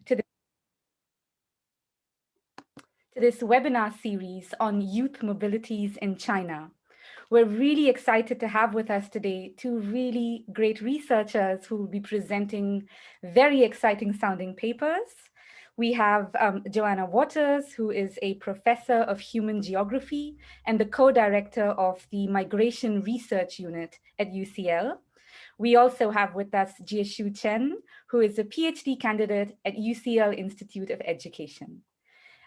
to this webinar series on youth mobilities in China. We're really excited to have with us today two really great researchers who will be presenting very exciting sounding papers. We have Johanna Waters, who is a professor of human geography and the co-director of the Migration Research Unit at UCL. We also have with us Jiexiu Chen, who is a PhD candidate at UCL Institute of Education.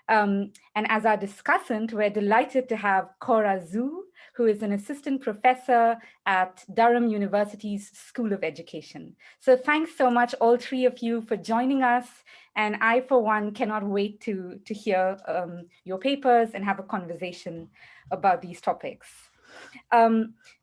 And as our discussant, we're delighted to have Cora Xu, who is an assistant professor at Durham University's School of Education. So thanks so much, all three of you, for joining us. And I, for one, cannot wait to hear your papers and have a conversation about these topics.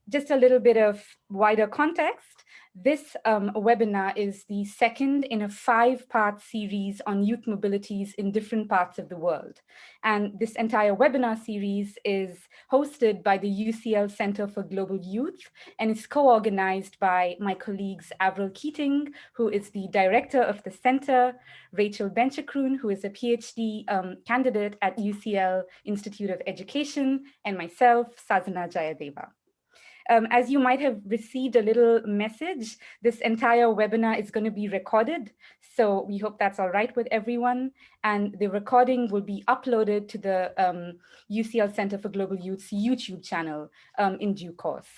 Just a little bit of wider context. This webinar is the second in a 5-part series on youth mobilities in different parts of the world. And this entire webinar series is hosted by the UCL Center for Global Youth and is co-organized by my colleagues Avril Keating, who is the director of the center, Rachel Benchakroon, who is a PhD candidate at UCL Institute of Education, and myself, Sazana Jayadeva. As you might have received a little message, this entire webinar is going to be recorded. So we hope that's all right with everyone. And the recording will be uploaded to the UCL Center for Global Youth's YouTube channel in due course.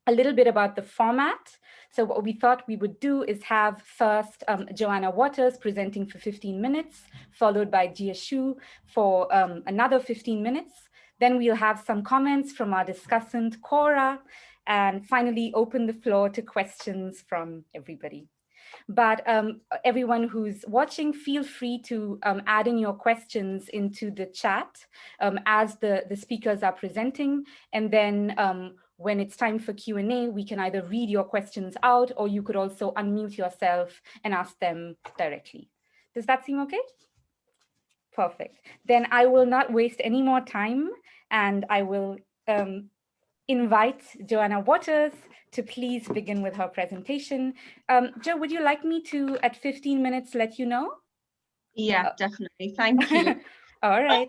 A little bit about the format. So what we thought we would do is have first Johanna Waters presenting for 15 minutes, followed by Jiexiu for another 15 minutes. Then we'll have some comments from our discussant, Cora, and finally open the floor to questions from everybody. But everyone who's watching, feel free to add in your questions into the chat as the speakers are presenting. And then when it's time for Q&A, we can either read your questions out, or you could also unmute yourself and ask them directly. Does that seem okay? Perfect. Then I will not waste any more time, and I will invite Johanna Waters to please begin with her presentation. Jo, would you like me to, at 15 minutes, let you know? Yeah, definitely. Thank you. All right.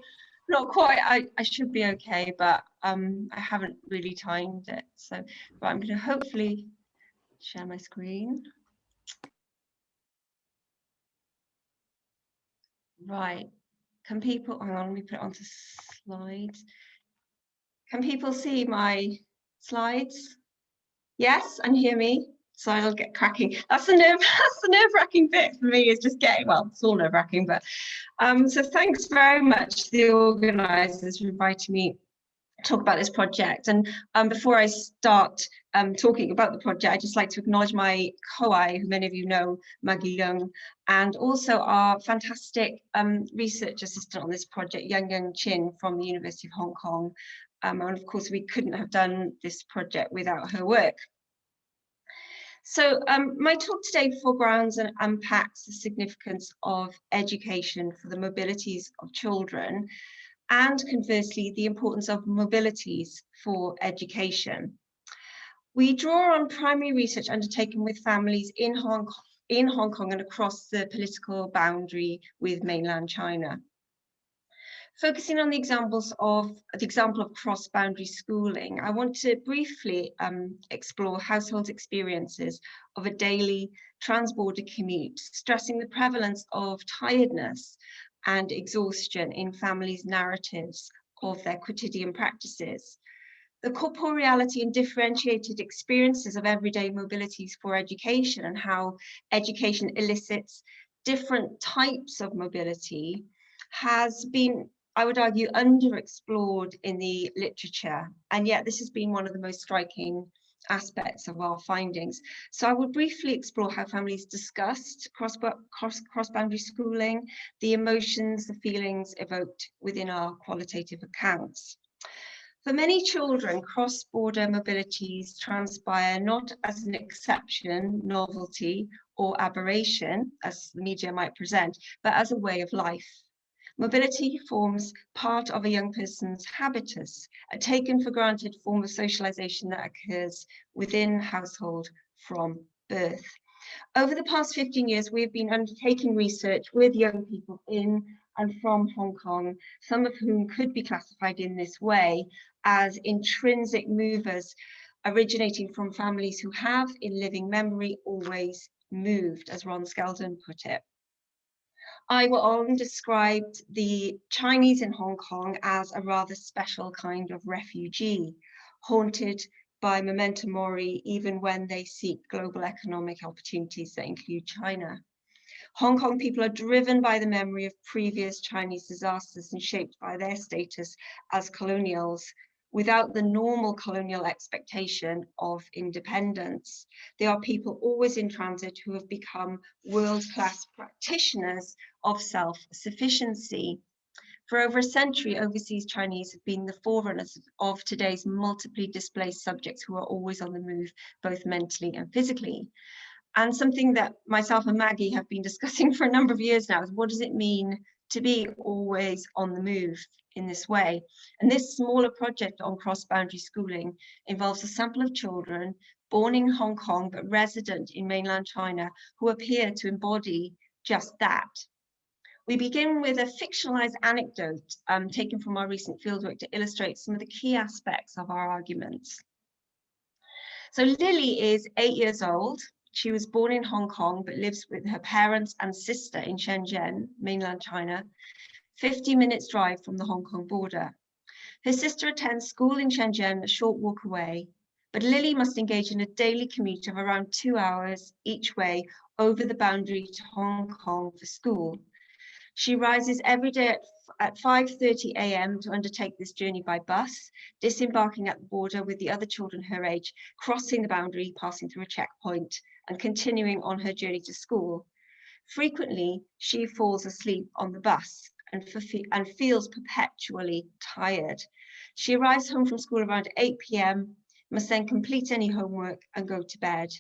Not quite. I should be okay, but I haven't really timed it. So, but I'm going to hopefully share my screen. Right. Can people, hang on, let me put it onto slides. Can people see my slides? Yes, and hear me? So I'll get cracking. That's the nerve-wracking bit for me, is just getting, well, it's all nerve-wracking, but so thanks very much to the organisers for inviting me to talk about this project. And before I start talking about the project, I'd just like to acknowledge my co-I, who many of you know, Maggie Young, and also our fantastic research assistant on this project, Yang Chin from the University of Hong Kong. And of course, we couldn't have done this project without her work. So my talk today foregrounds and unpacks the significance of education for the mobilities of children, and conversely, the importance of mobilities for education. We draw on primary research undertaken with families in Hong Kong and across the political boundary with mainland China. Focusing on the example of cross-boundary schooling, I want to briefly explore households' experiences of a daily trans-border commute, stressing the prevalence of tiredness and exhaustion in families' narratives of their quotidian practices. The corporeality and differentiated experiences of everyday mobilities for education, and how education elicits different types of mobility, has been, I would argue, underexplored in the literature, and yet this has been one of the most striking aspects of our findings. So I will briefly explore how families discussed cross-boundary schooling, the emotions, the feelings evoked within our qualitative accounts. For many children, cross-border mobilities transpire not as an exception, novelty, or aberration, as the media might present, but as a way of life. Mobility forms part of a young person's habitus, a taken for granted form of socialization that occurs within household from birth. Over the past 15 years, we've been undertaking research with young people in and from Hong Kong, some of whom could be classified in this way as intrinsic movers, originating from families who have, in living memory, always moved, as Ron Skeldon put it. I Were On described the Chinese in Hong Kong as a rather special kind of refugee, haunted by memento mori even when they seek global economic opportunities that include China. Hong Kong people are driven by the memory of previous Chinese disasters and shaped by their status as colonials, without the normal colonial expectation of independence. They are people always in transit who have become world-class practitioners of self-sufficiency. For over a century, overseas Chinese have been the forerunners of today's multiply displaced subjects who are always on the move, both mentally and physically. And something that myself and Maggie have been discussing for a number of years now is, what does it mean to be always on the move in this way? And this smaller project on cross-boundary schooling involves a sample of children born in Hong Kong but resident in mainland China who appear to embody just that. We begin with a fictionalized anecdote taken from our recent fieldwork to illustrate some of the key aspects of our arguments. So Lily is 8 years old. She was born in Hong Kong, but lives with her parents and sister in Shenzhen, mainland China, 50 minutes drive from the Hong Kong border. Her sister attends school in Shenzhen, a short walk away, but Lily must engage in a daily commute of around 2 hours each way over the boundary to Hong Kong for school. She rises every day at 5:30 a.m. to undertake this journey by bus, disembarking at the border with the other children her age, crossing the boundary, passing through a checkpoint, and continuing on her journey to school. Frequently, she falls asleep on the bus and feels perpetually tired. She arrives home from school around 8 p.m, must then complete any homework and go to bed.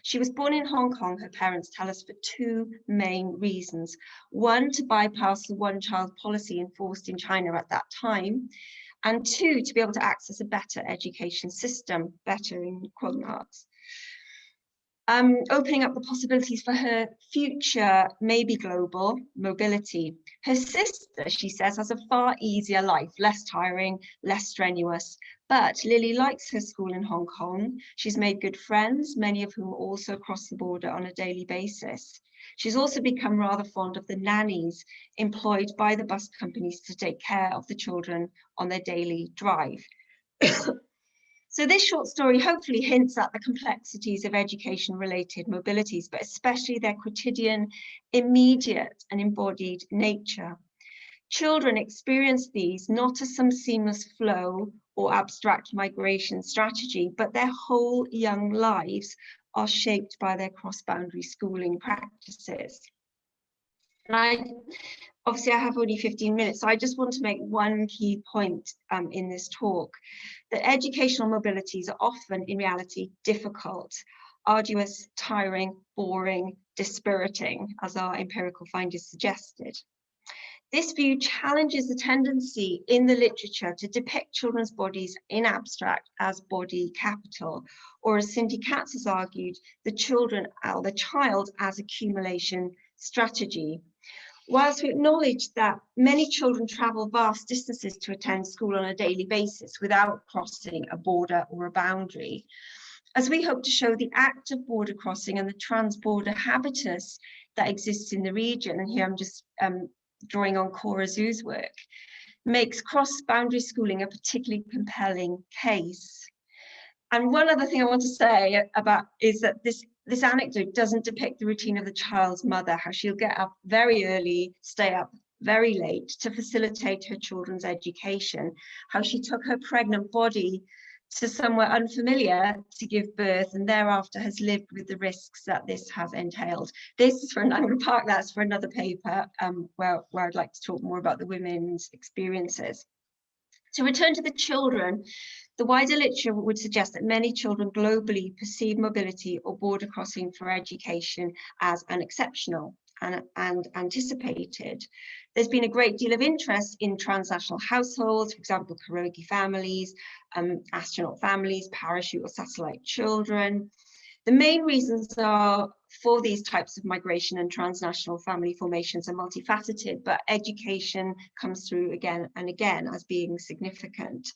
She was born in Hong Kong, her parents tell us, for two main reasons. One, to bypass the one-child policy enforced in China at that time, and two, to be able to access a better education system, better in quote marks. Opening up the possibilities for her future, maybe global, mobility. Her sister, she says, has a far easier life, less tiring, less strenuous. But Lily likes her school in Hong Kong. She's made good friends, many of whom also cross the border on a daily basis. She's also become rather fond of the nannies employed by the bus companies to take care of the children on their daily drive. So this short story hopefully hints at the complexities of education-related mobilities, but especially their quotidian, immediate and embodied nature. Children experience these not as some seamless flow or abstract migration strategy, but their whole young lives are shaped by their cross-boundary schooling practices. And obviously I have only 15 minutes, so I just want to make one key point in this talk, that educational mobilities are often, in reality, difficult, arduous, tiring, boring, dispiriting, as our empirical findings suggested. This view challenges the tendency in the literature to depict children's bodies in abstract as body capital, or as Cindy Katz has argued, the child as accumulation strategy. Whilst we acknowledge that many children travel vast distances to attend school on a daily basis without crossing a border or a boundary, as we hope to show, the act of border crossing and the trans-border habitus that exists in the region, and here I'm just drawing on Cora Xu's work, makes cross-boundary schooling a particularly compelling case. And one other thing I want to say about is that this anecdote doesn't depict the routine of the child's mother, how she'll get up very early, stay up very late to facilitate her children's education, how she took her pregnant body to somewhere unfamiliar to give birth and thereafter has lived with the risks that this has entailed. This is for Nanga Park, that's for another paper where I'd like to talk more about the women's experiences. To return to the children, the wider literature would suggest that many children globally perceive mobility or border crossing for education as unexceptional and anticipated. There's been a great deal of interest in transnational households, for example, Karaoke families, astronaut families, parachute or satellite children. The main reasons are for these types of migration and transnational family formations are multifaceted, but education comes through again and again as being significant.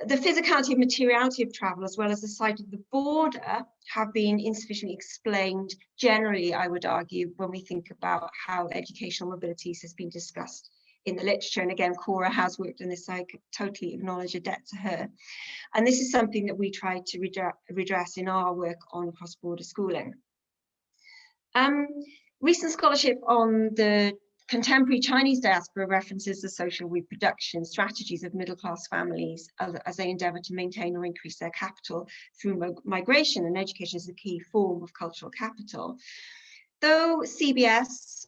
The physicality and materiality of travel, as well as the site of the border, have been insufficiently explained generally, I would argue, when we think about how educational mobilities has been discussed in the literature. And again, Cora has worked on this, so I could totally acknowledge a debt to her. And this is something that we try to redress in our work on cross-border schooling. Recent scholarship on the contemporary Chinese diaspora references the social reproduction strategies of middle-class families as they endeavour to maintain or increase their capital through migration, and education is the key form of cultural capital. Though CBS,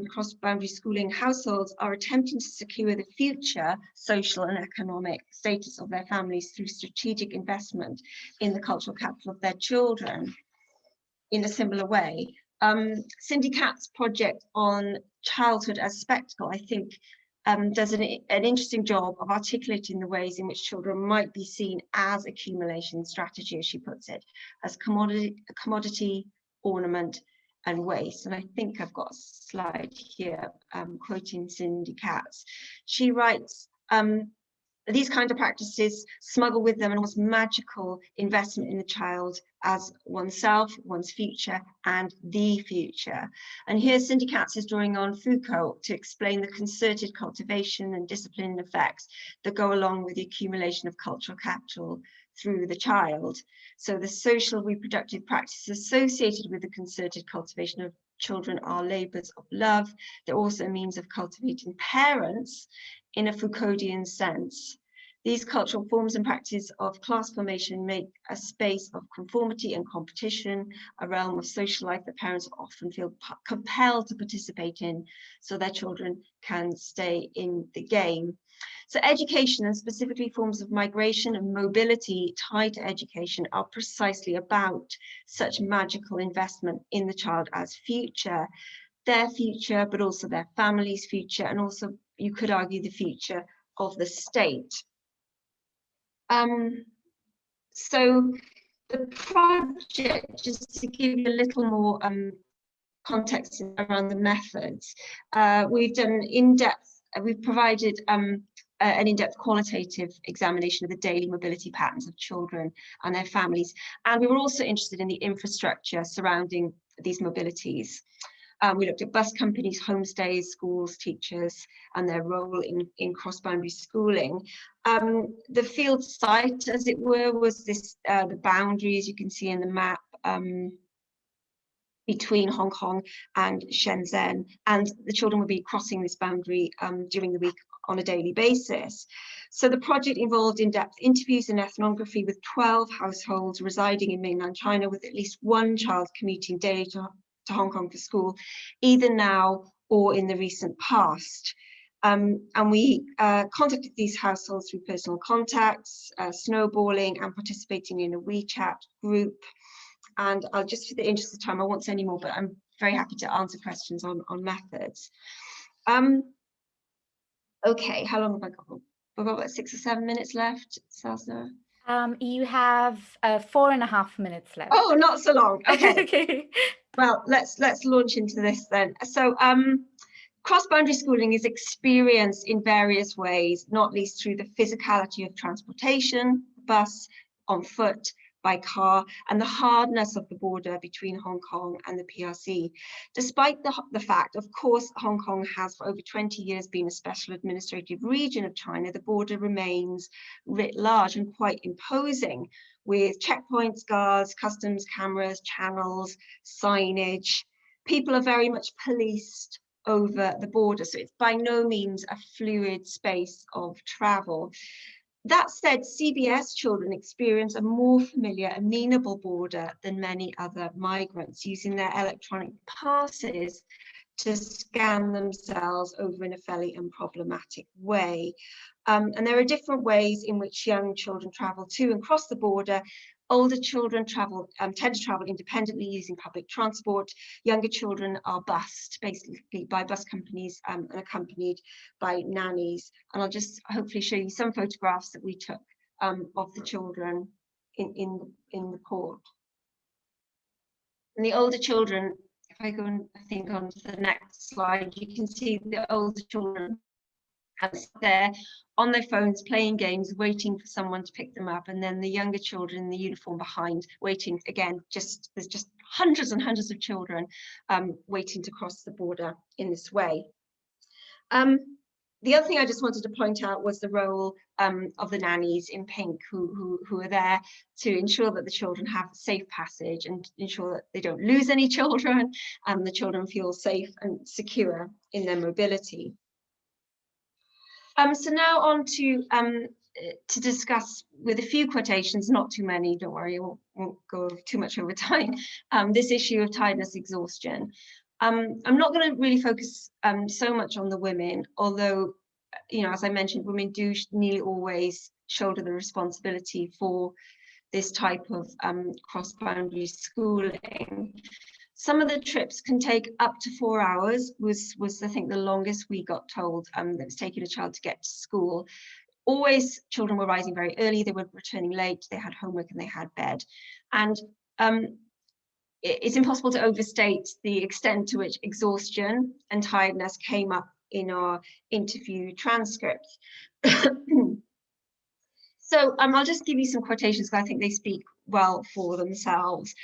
cross-boundary schooling households, are attempting to secure the future social and economic status of their families through strategic investment in the cultural capital of their children in a similar way, Cindy Catt's project on childhood as spectacle, I think, does an interesting job of articulating the ways in which children might be seen as accumulation strategy, as she puts it, as commodity, ornament, and waste. And I think I've got a slide here quoting Cindy Catt. She writes, these kind of practices smuggle with them an almost magical investment in the child as oneself, one's future, and the future. And here Cindy Catt is drawing on Foucault to explain the concerted cultivation and discipline effects that go along with the accumulation of cultural capital through the child. So the social reproductive practices associated with the concerted cultivation of children are labours of love. They're also a means of cultivating parents in a Foucauldian sense. These cultural forms and practices of class formation make a space of conformity and competition, a realm of social life that parents often feel compelled to participate in so their children can stay in the game. So education, and specifically forms of migration and mobility tied to education, are precisely about such magical investment in the child as future, their future, but also their family's future, and also, you could argue, the future of the state. So the project, just to give you a little more context around the methods, we've done we've provided an in-depth qualitative examination of the daily mobility patterns of children and their families. And we were also interested in the infrastructure surrounding these mobilities. We looked at bus companies, homestays, schools, teachers, and their role in cross-boundary schooling. The field site, as it were, was this the boundaries you can see in the map between Hong Kong and Shenzhen, and the children would be crossing this boundary during the week on a daily basis. So the project involved in-depth interviews and ethnography with 12 households residing in mainland China, with at least one child commuting daily to Hong Kong for school, either now or in the recent past. And we contacted these households through personal contacts, snowballing, and participating in a WeChat group. And I'll just, for the interest of time, I won't say any more, but I'm very happy to answer questions on methods. Okay, how long have I got? I've got about 6 or 7 minutes left, Salsa. You have 4.5 minutes left. Oh, not so long. Okay. Okay. Well, let's launch into this then. So cross-boundary schooling is experienced in various ways, not least through the physicality of transportation, bus, on foot, by car, and the hardness of the border between Hong Kong and the PRC. Despite the fact, of course, Hong Kong has for over 20 years been a special administrative region of China, the border remains writ large and quite imposing, with checkpoints, guards, customs, cameras, channels, signage. People are very much policed over the border, so it's by no means a fluid space of travel. That said, CBS children experience a more familiar, amenable border than many other migrants, using their electronic passes to scan themselves over in a fairly unproblematic way. And there are different ways in which young children travel to and cross the border. Older children tend to travel independently using public transport. Younger children are bused basically by bus companies and accompanied by nannies. And I'll just hopefully show you some photographs that we took of the children in the port. And the older children, if I go and I think on to the next slide, you can see the older children there on their phones playing games, waiting for someone to pick them up, and then the younger children in the uniform behind waiting again. There's just hundreds and hundreds of children waiting to cross the border in this way. The other thing I just wanted to point out was the role of the nannies in pink, who are there to ensure that the children have safe passage and ensure that they don't lose any children, and the children feel safe and secure in their mobility. So now on to discuss with a few quotations, not too many, don't worry, won't go too much over time, this issue of tiredness, exhaustion. I'm not going to really focus so much on the women, although, you know, as I mentioned, women do nearly always shoulder the responsibility for this type of cross-boundary schooling. Some of the trips can take up to 4 hours, was I think the longest we got told that was taking a child to get to school. Always children were rising very early, they were returning late, they had homework and they had bed. And it's impossible to overstate the extent to which exhaustion and tiredness came up in our interview transcripts. So I'll just give you some quotations because I think they speak well for themselves.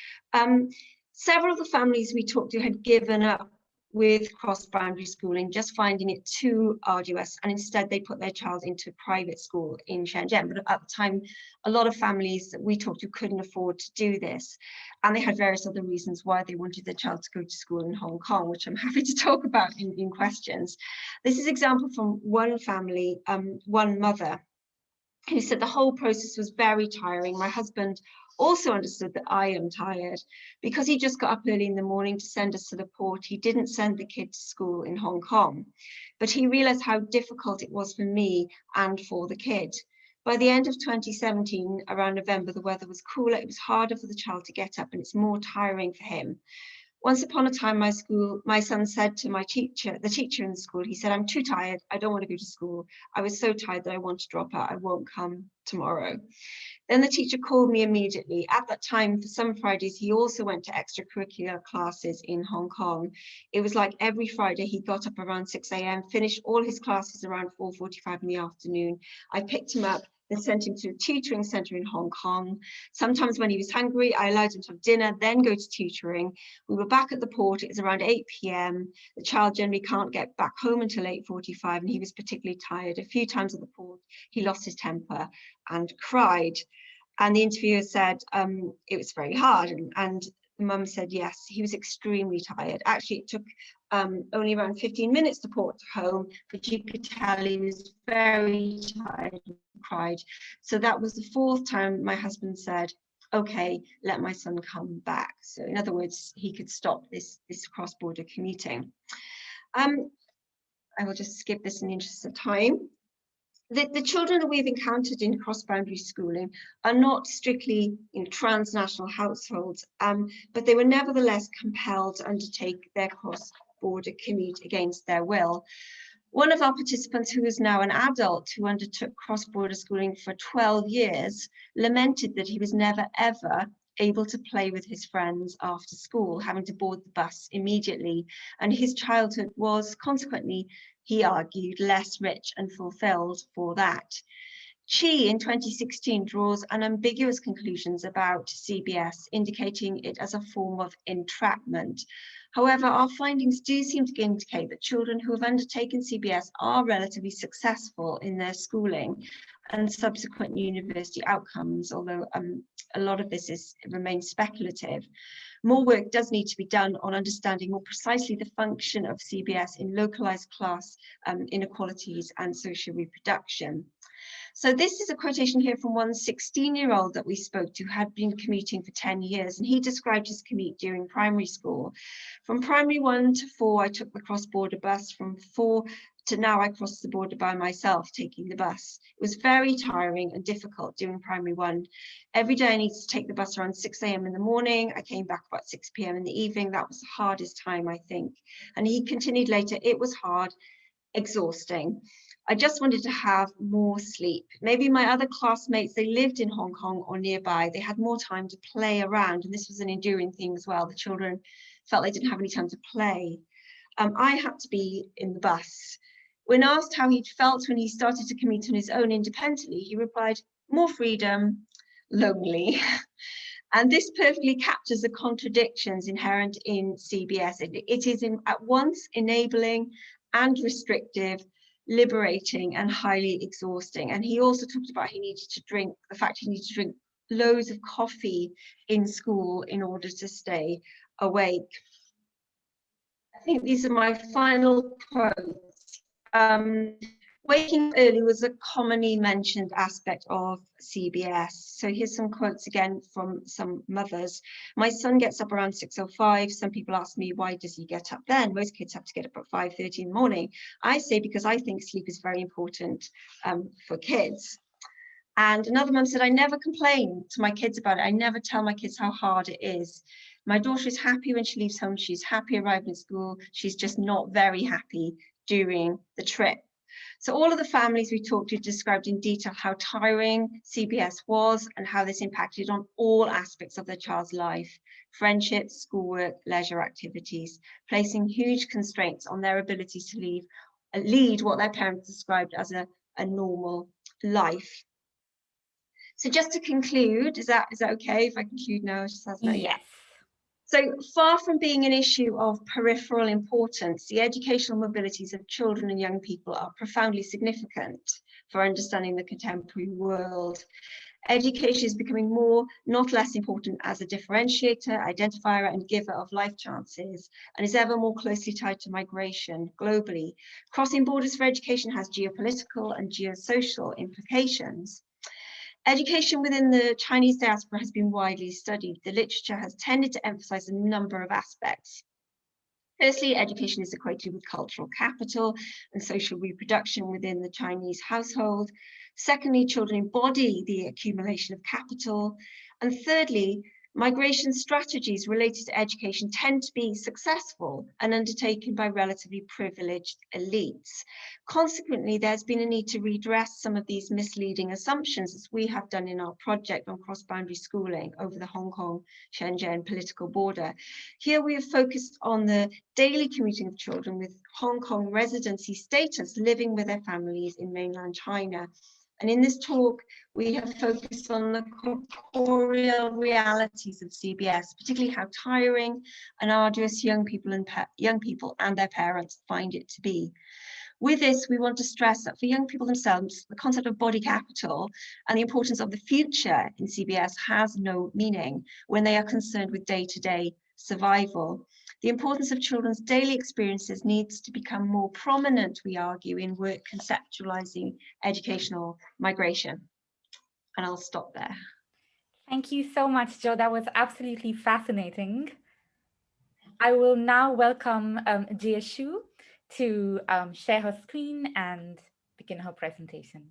Several of the families we talked to had given up with cross-boundary schooling, just finding it too arduous, and instead they put their child into private school in Shenzhen. But at the time, a lot of families that we talked to couldn't afford to do this, and they had various other reasons why they wanted their child to go to school in Hong Kong, which I'm happy to talk about in questions. This is an example from one family, one mother, who said the whole process was very tiring. My husband also understood that I am tired. Because he just got up early in the morning to send us to the port, he didn't send the kid to school in Hong Kong. But he realized how difficult it was for me and for the kid. By the end of 2017, around November, the weather was cooler, it was harder for the child to get up, and it's more tiring for him. Once upon a time, my son said to the teacher in the school, he said, "I'm too tired, I don't want to go to school. I was so tired that I want to drop out, I won't come tomorrow." Then the teacher called me immediately. At that time, for some Fridays, he also went to extracurricular classes in Hong Kong. It was like every Friday he got up around 6 a.m, finished all his classes around 4:45 in the afternoon. I picked him up and sent him to a tutoring center in Hong Kong. Sometimes when he was hungry, I allowed him to have dinner, then go to tutoring. We were back at the port, it was around 8 p.m. The child generally can't get back home until 8:45, and he was particularly tired. A few times at the port, he lost his temper and cried. And the interviewer said it was very hard, and the mum said yes, he was extremely tired. Actually, it took only around 15 minutes to port home, but you could tell he was very tired and cried. So that was the 4th time my husband said, "Okay, let my son come back." So in other words, he could stop this cross-border commuting. I will just skip this in the interest of time. The children that we've encountered in cross-boundary schooling are not strictly transnational households, but they were nevertheless compelled to undertake their cross-border commute against their will. One of our participants, who is now an adult who undertook cross-border schooling for 12 years, lamented that he was never ever able to play with his friends after school, having to board the bus immediately. And his childhood was consequently, he argued, less rich and fulfilled for that. Chi, in 2016, draws unambiguous conclusions about CBS, indicating it as a form of entrapment. However, our findings do seem to indicate that children who have undertaken CBS are relatively successful in their schooling and subsequent university outcomes, although a lot of this remains speculative. More work does need to be done on understanding more precisely the function of CBS in localized class inequalities and social reproduction. So this is a quotation here from one 16-year-old that we spoke to, who had been commuting for 10 years, and he described his commute during primary school. From primary 1 to 4, I took the cross-border bus. From 4 to now, I crossed the border by myself, taking the bus. It was very tiring and difficult during primary 1. Every day I needed to take the bus around 6 a.m. in the morning. I came back about 6 p.m. in the evening. That was the hardest time, I think. And he continued later, "It was hard. exhausting. I just wanted to have more sleep. Maybe my other classmates, they lived in Hong Kong or nearby, they had more time to play around, and this was an enduring theme as well. The children felt they didn't have any time to play. I had to be in the bus. When asked how he'd felt when he started to commute on his own independently, he replied, more freedom, lonely. And this perfectly captures the contradictions inherent in CBS. It is at once enabling and restrictive, liberating and highly exhausting. And he also talked about the fact he needed to drink loads of coffee in school in order to stay awake. I think these are my final quotes. Waking early was a commonly mentioned aspect of CBS. So here's some quotes again from some mothers. My son gets up around 6:05. Some people ask me, why does he get up then? Most kids have to get up at 5:30 in the morning. I say, because I think sleep is very important for kids. And another mum said, I never complain to my kids about it. I never tell my kids how hard it is. My daughter is happy when she leaves home. She's happy arriving at school. She's just not very happy during the trip. So all of the families we talked to described in detail how tiring CBS was and how this impacted on all aspects of their child's life: friendships, schoolwork, leisure activities, placing huge constraints on their ability to lead what their parents described as a normal life. So just to conclude, is that okay if I conclude now? Yes. So far from being an issue of peripheral importance, the educational mobilities of children and young people are profoundly significant for understanding the contemporary world. Education is becoming more, not less important as a differentiator, identifier and giver of life chances, and is ever more closely tied to migration globally. Crossing borders for education has geopolitical and geosocial implications. Education within the Chinese diaspora has been widely studied. The literature has tended to emphasize a number of aspects. Firstly, education is equated with cultural capital and social reproduction within the Chinese household. Secondly, children embody the accumulation of capital. And thirdly, migration strategies related to education tend to be successful and undertaken by relatively privileged elites. Consequently, there's been a need to redress some of these misleading assumptions, as we have done in our project on cross-boundary schooling over the Hong Kong-Shenzhen political border. Here we have focused on the daily commuting of children with Hong Kong residency status living with their families in mainland China. And in this talk, we have focused on the corporeal realities of CBS, particularly how tiring and arduous young people and their parents find it to be. With this, we want to stress that for young people themselves, the concept of body capital and the importance of the future in CBS has no meaning when they are concerned with day-to-day survival. The importance of children's daily experiences needs to become more prominent, we argue, in work conceptualizing educational migration. And I'll stop there. Thank you so much, Jo. That was absolutely fascinating. I will now welcome Jiexiu to share her screen and begin her presentation.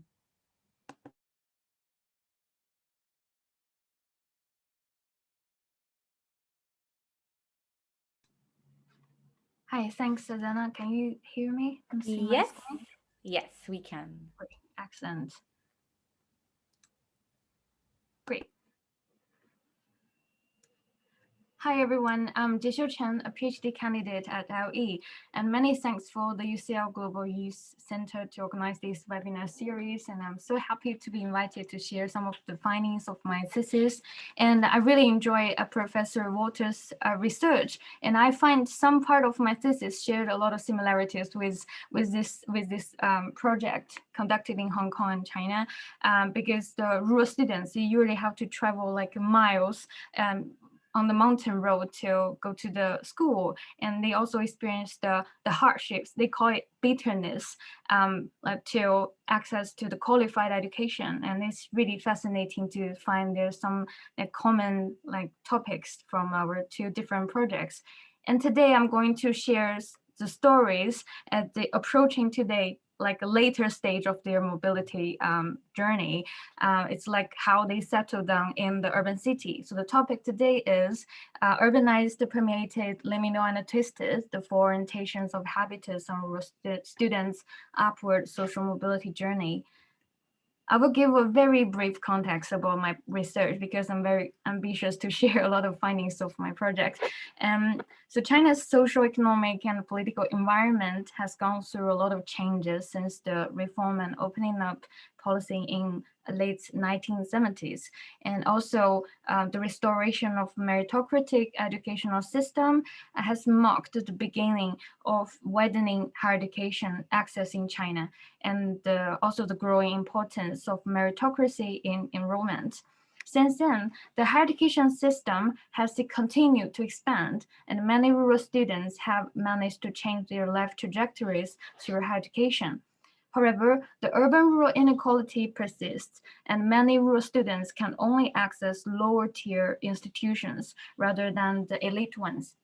Hi, thanks, Susanna. Can you hear me? Yes, yes, we can. Great, excellent. Great. Hi, everyone. I'm Jiexiu Chen, a PhD candidate at LE, and many thanks for the UCL Global Youth Center to organize this webinar series. And I'm so happy to be invited to share some of the findings of my thesis. And I really enjoy Professor Waters' research, and I find some part of my thesis shared a lot of similarities with this project conducted in Hong Kong and China, because the rural students, they usually have to travel like miles on the mountain road to go to the school, and they also experience the hardships, they call it bitterness, to access to the qualified education. And it's really fascinating to find there's some common topics from our two different projects. And today I'm going to share the stories at the approaching today like a later stage of their mobility journey. It's like how they settle down in the urban city. So the topic today is urbanized, permeated, liminal, and twisted, the four orientations of habitus on students' upward social mobility journey. I will give a very brief context about my research because I'm very ambitious to share a lot of findings of my project. So China's social, economic, and political environment has gone through a lot of changes since the reform and opening up policy in late 1970s. And also the restoration of meritocratic educational system has marked the beginning of widening higher education access in China, and also the growing importance of meritocracy in enrollment. Since then, the higher education system has continued to expand, and many rural students have managed to change their life trajectories through higher education. However, the urban-rural inequality persists, and many rural students can only access lower-tier institutions rather than the elite ones.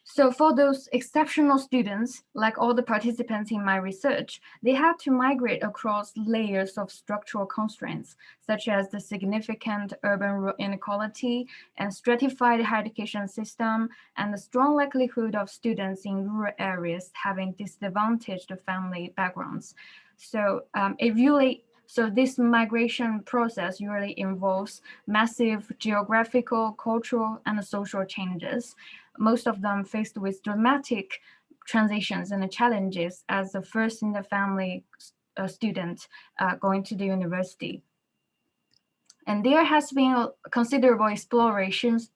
So for those exceptional students, like all the participants in my research, they had to migrate across layers of structural constraints, such as the significant urban-rural inequality and stratified higher education system, and the strong likelihood of students in rural areas having disadvantaged family backgrounds. So So this migration process usually involves massive geographical, cultural, and social changes, most of them faced with dramatic transitions and challenges as the first in the family student going to the university. And there has been considerable explorations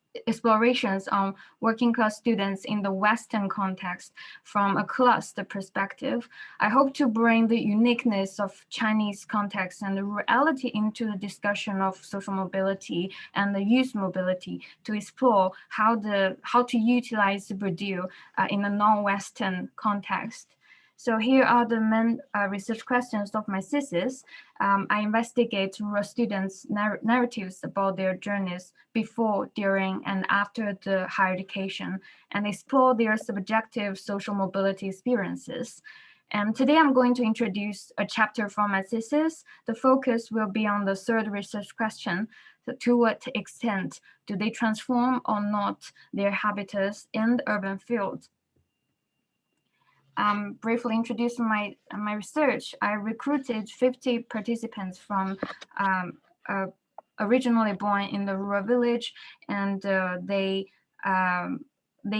on working class students in the Western context from a cluster perspective. I hope to bring the uniqueness of Chinese context and the reality into the discussion of social mobility and the youth mobility to explore how to utilize Bourdieu in a non-Western context. So here are the main research questions of my thesis. I investigate rural students' narratives about their journeys before, during, and after the higher education, and explore their subjective social mobility experiences. And today I'm going to introduce a chapter from my thesis. The focus will be on the third research question: to what extent do they transform or not their habitus in the urban field? Briefly introducing my research, I recruited 50 participants from originally born in the rural village, and they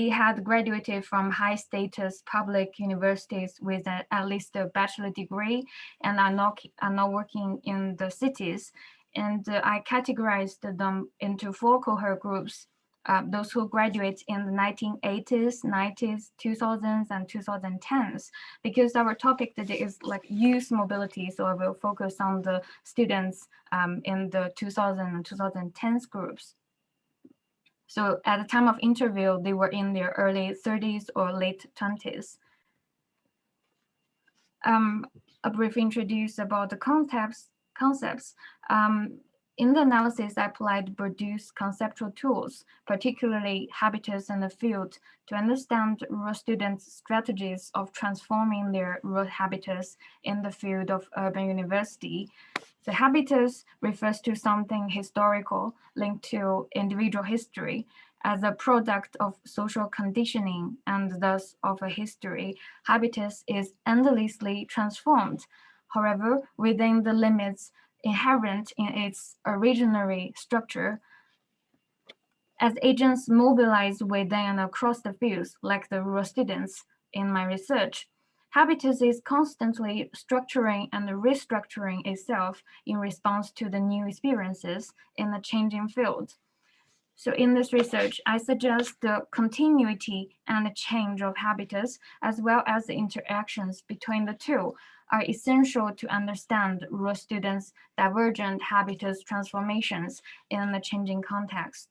had graduated from high status public universities with at least a bachelor degree and are now working in the cities. And I categorized them into 4 cohort groups. Those who graduate in the 1980s, 90s, 2000s, and 2010s, because our topic today is like youth mobility, so I will focus on the students in the 2000 and 2010s groups. So at the time of interview, they were in their early 30s or late 20s. A brief introduce about the concepts. In the analysis, I applied Bourdieu's conceptual tools, particularly habitus and the field, to understand rural students' strategies of transforming their rural habitus in the field of urban university. The habitus refers to something historical linked to individual history. As a product of social conditioning and thus of a history, habitus is endlessly transformed. However, within the limits inherent in its originary structure, as agents mobilize within and across the fields, like the rural students in my research, habitus is constantly structuring and restructuring itself in response to the new experiences in the changing field. So in this research, I suggest the continuity and the change of habitus, as well as the interactions between the two, are essential to understand rural students' divergent habitus transformations in the changing context.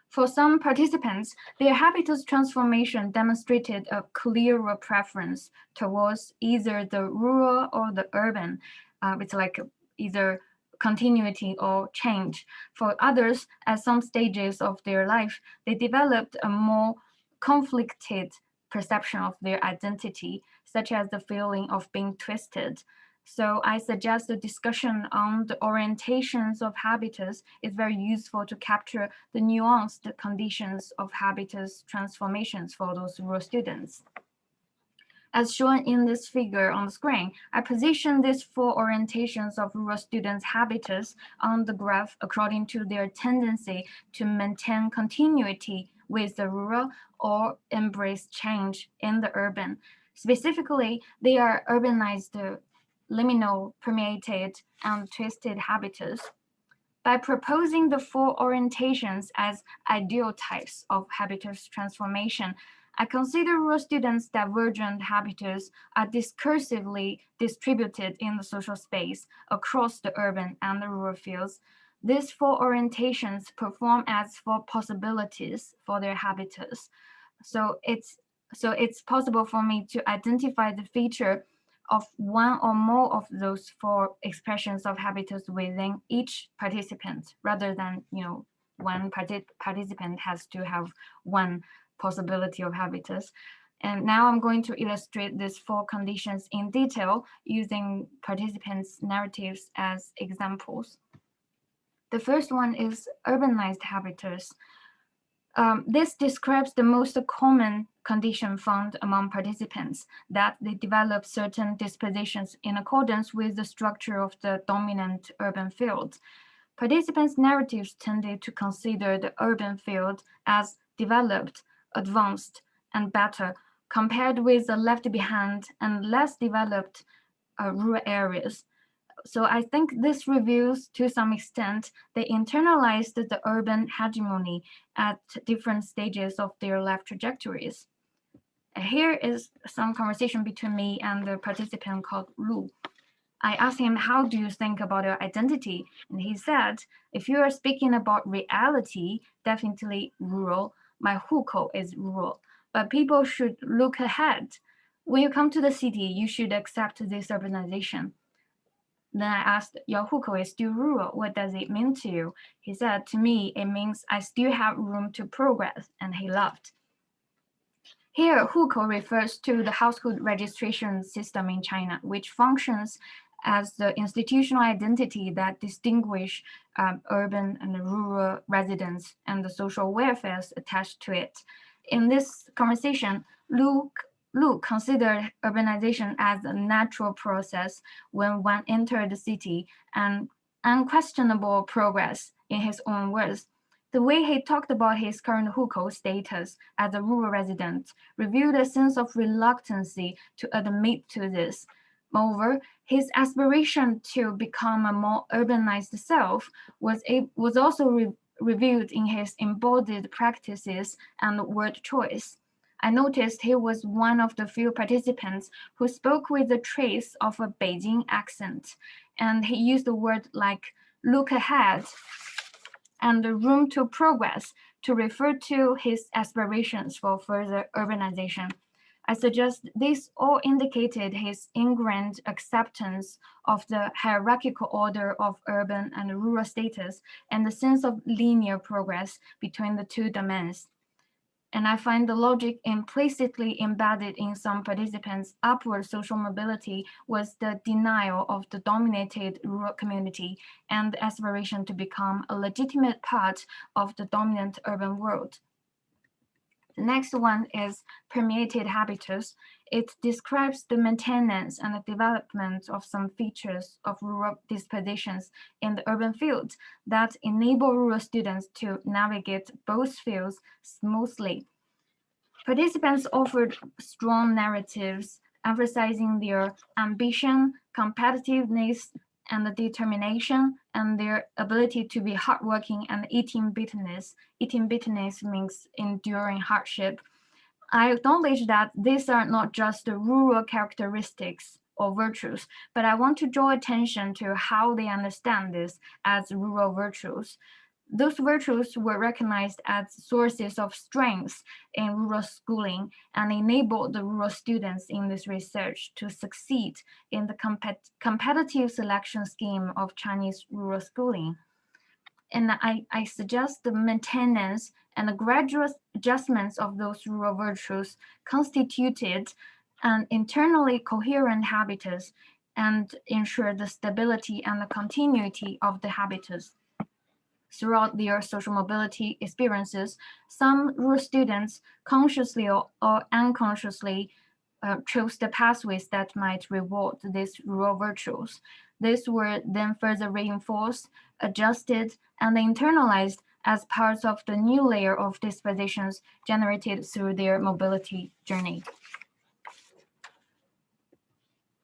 For some participants, their habitus transformation demonstrated a clearer preference towards either the rural or the urban. It's like either continuity or change. For others, at some stages of their life, they developed a more conflicted perception of their identity, such as the feeling of being twisted. So I suggest the discussion on the orientations of habitus is very useful to capture the nuanced conditions of habitus transformations for those rural students. As shown in this figure on the screen, I position these four orientations of rural students' habitus on the graph according to their tendency to maintain continuity with the rural or embrace change in the urban. Specifically, they are urbanized, liminal, permeated, and twisted habitus. By proposing the four orientations as ideal types of habitus transformation, I consider rural students' divergent habitus are discursively distributed in the social space across the urban and the rural fields. These four orientations perform as four possibilities for their habitus. So it's possible for me to identify the feature of one or more of those four expressions of habitus within each participant, rather than one participant has to have one possibility of habitus. And now I'm going to illustrate these four conditions in detail using participants' narratives as examples. The first one is urbanized habitus. This describes the most common condition found among participants, that they develop certain dispositions in accordance with the structure of the dominant urban field. Participants' narratives tended to consider the urban field as developed, advanced, and better compared with the left behind and less developed rural areas. So I think this reveals to some extent they internalized the urban hegemony at different stages of their life trajectories. Here is some conversation between me and the participant called Lu. I asked him, how do you think about your identity? And he said, if you are speaking about reality, definitely rural. My hukou is rural, but people should look ahead. When you come to the city, you should accept this urbanization. Then I asked, your hukou is still rural. What does it mean to you? He said, to me, it means I still have room to progress, and he laughed. Here, hukou refers to the household registration system in China, which functions as the institutional identity that distinguish urban and rural residents and the social welfares attached to it. In this conversation, Lu considered urbanization as a natural process when one entered the city and unquestionable progress, in his own words. The way he talked about his current hukou status as a rural resident revealed a sense of reluctancy to admit to this. Moreover, his aspiration to become a more urbanized self was also revealed in his embodied practices and word choice. I noticed he was one of the few participants who spoke with a trace of a Beijing accent, and he used the word like look ahead and the room to progress to refer to his aspirations for further urbanization. I suggest this all indicated his ingrained acceptance of the hierarchical order of urban and rural status and the sense of linear progress between the two domains. And I find the logic implicitly embedded in some participants' upward social mobility was the denial of the dominated rural community and the aspiration to become a legitimate part of the dominant urban world. The next one is permeated habitus. It describes the maintenance and the development of some features of rural dispositions in the urban field that enable rural students to navigate both fields smoothly. Participants offered strong narratives emphasizing their ambition, competitiveness, and the determination, and their ability to be hardworking and eating bitterness. Eating bitterness means enduring hardship. I acknowledge that these are not just the rural characteristics or virtues, but I want to draw attention to how they understand this as rural virtues. Those virtues were recognized as sources of strength in rural schooling and enabled the rural students in this research to succeed in the competitive selection scheme of Chinese rural schooling. And I suggest the maintenance and the gradual adjustments of those rural virtues constituted an internally coherent habitus and ensure the stability and the continuity of the habitus. Throughout their social mobility experiences, some rural students consciously or unconsciously chose the pathways that might reward these rural virtues. These were then further reinforced, adjusted, and internalized as parts of the new layer of dispositions generated through their mobility journey.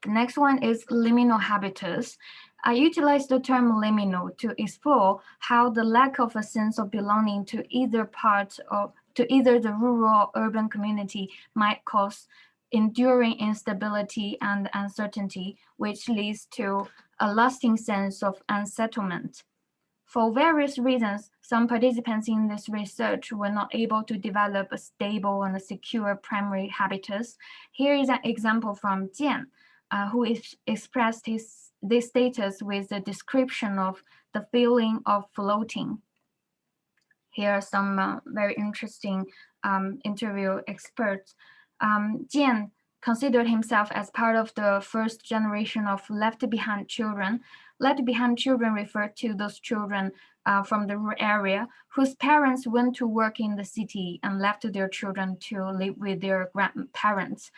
The next one is liminal habitus. I utilize the term liminal to explore how the lack of a sense of belonging to either part or to either the rural or urban community might cause enduring instability and uncertainty, which leads to a lasting sense of unsettlement. For various reasons, some participants in this research were not able to develop a stable and a secure primary habitus. Here is an example from Jian, who expressed this status with the description of the feeling of floating. Here are some very interesting interview experts. Jian considered himself as part of the first generation of left-behind children. Left-behind children refer to those children from the rural area whose parents went to work in the city and left their children to live with their grandparents.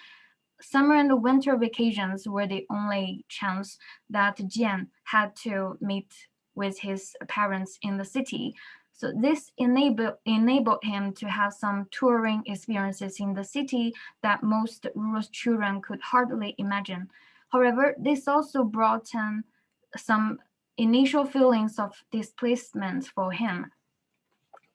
Summer and winter vacations were the only chance that Jian had to meet with his parents in the city. So this enabled him to have some touring experiences in the city that most rural children could hardly imagine. However, this also brought in some initial feelings of displacement for him.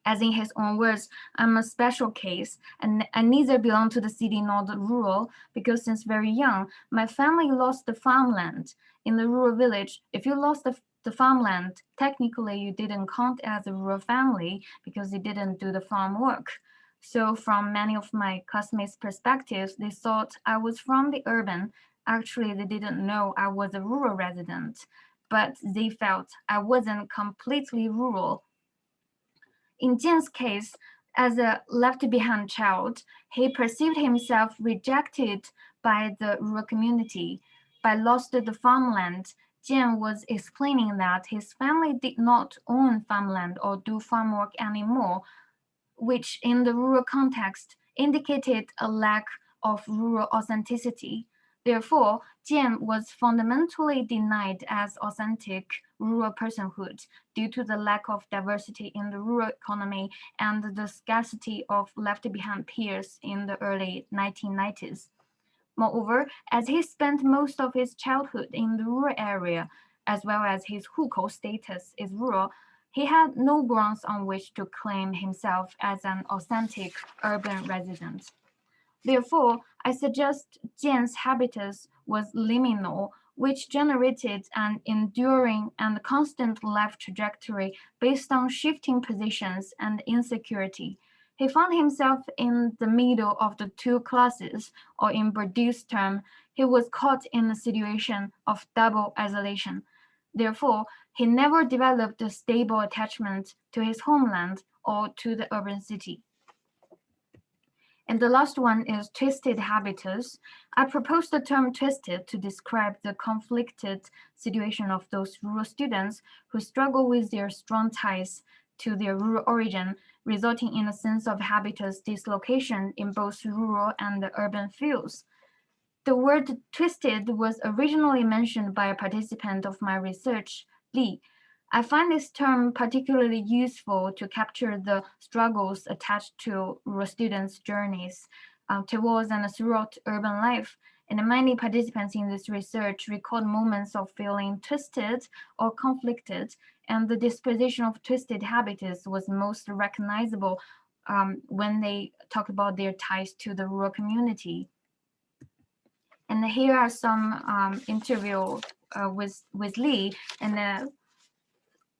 As in his own words, I'm a special case, and I neither belong to the city nor the rural, because since very young, my family lost the farmland. In the rural village, if you lost the farmland, technically you didn't count as a rural family because you didn't do the farm work. So from many of my classmates' perspectives, they thought I was from the urban. Actually, they didn't know I was a rural resident, but they felt I wasn't completely rural. In Jian's case, as a left-behind child, he perceived himself rejected by the rural community. By lost the farmland, Jian was explaining that his family did not own farmland or do farm work anymore, which in the rural context indicated a lack of rural authenticity. Therefore, Jian was fundamentally denied as authentic rural personhood due to the lack of diversity in the rural economy and the scarcity of left-behind peers in the early 1990s. Moreover, as he spent most of his childhood in the rural area, as well as his hukou status is rural, he had no grounds on which to claim himself as an authentic urban resident. Therefore, I suggest Jian's habitus was liminal, which generated an enduring and constant life trajectory based on shifting positions and insecurity. He found himself in the middle of the two classes, or in Bourdieu's term, he was caught in a situation of double isolation. Therefore, he never developed a stable attachment to his homeland or to the urban city. And the last one is twisted habitus. I propose the term twisted to describe the conflicted situation of those rural students who struggle with their strong ties to their rural origin, resulting in a sense of habitus dislocation in both rural and the urban fields. The word twisted was originally mentioned by a participant of my research, Li. I find this term particularly useful to capture the struggles attached to rural students' journeys towards and throughout urban life. And many participants in this research record moments of feeling twisted or conflicted, and the disposition of twisted habitus was most recognizable when they talk about their ties to the rural community. And here are some interview with Li, and